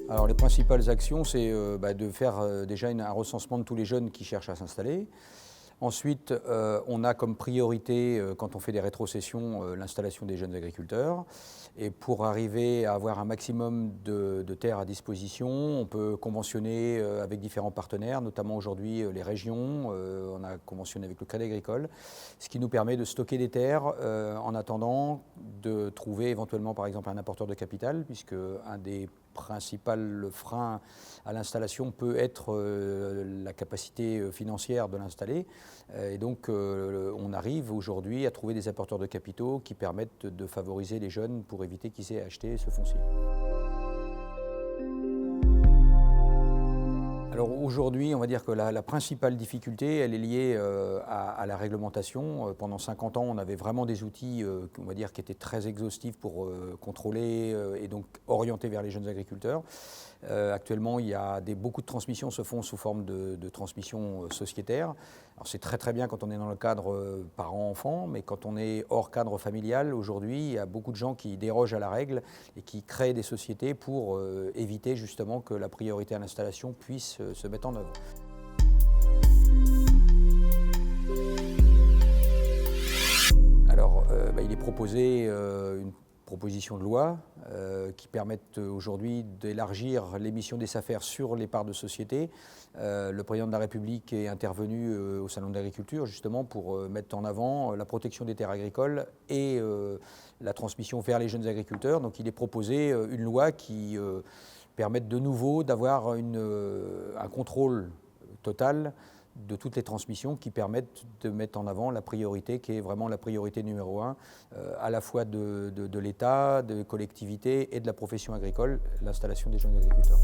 Alors les principales actions, c'est de faire déjà un recensement de tous les jeunes qui cherchent à s'installer. Ensuite, on a comme priorité, quand on fait des rétrocessions, l'installation des jeunes agriculteurs. Et pour arriver à avoir un maximum de terres à disposition, on peut conventionner avec différents partenaires, notamment aujourd'hui les régions. On a conventionné avec le Crédit Agricole, ce qui nous permet de stocker des terres en attendant de trouver éventuellement par exemple un apporteur de capital, puisque un des principaux freins à l'installation peut être la capacité financière de l'installer. Et donc on arrive aujourd'hui à trouver des apporteurs de capitaux qui permettent de favoriser les jeunes pour éviter qu'ils aient acheté ce foncier. Alors aujourd'hui, on va dire que la principale difficulté, elle est liée à la réglementation. Pendant 50 ans, on avait vraiment des outils on va dire, qui étaient très exhaustifs pour contrôler et donc orienter vers les jeunes agriculteurs. Actuellement, beaucoup de transmissions se font sous forme de transmission sociétaire. Alors c'est très bien quand on est dans le cadre parent-enfant, mais quand on est hors cadre familial, aujourd'hui, il y a beaucoup de gens qui dérogent à la règle et qui créent des sociétés pour éviter justement que la priorité à l'installation puisse se mettre en œuvre. Alors, il est proposé une proposition de loi qui permettent aujourd'hui d'élargir l'émission des SAFER sur les parts de société. Le président de la République est intervenu au Salon de l'Agriculture justement pour mettre en avant la protection des terres agricoles et la transmission vers les jeunes agriculteurs. Donc il est proposé une loi qui permette de nouveau d'avoir un contrôle total de toutes les transmissions qui permettent de mettre en avant la priorité qui est vraiment la priorité numéro un, à la fois de l'État, de collectivités et de la profession agricole, l'installation des jeunes agriculteurs.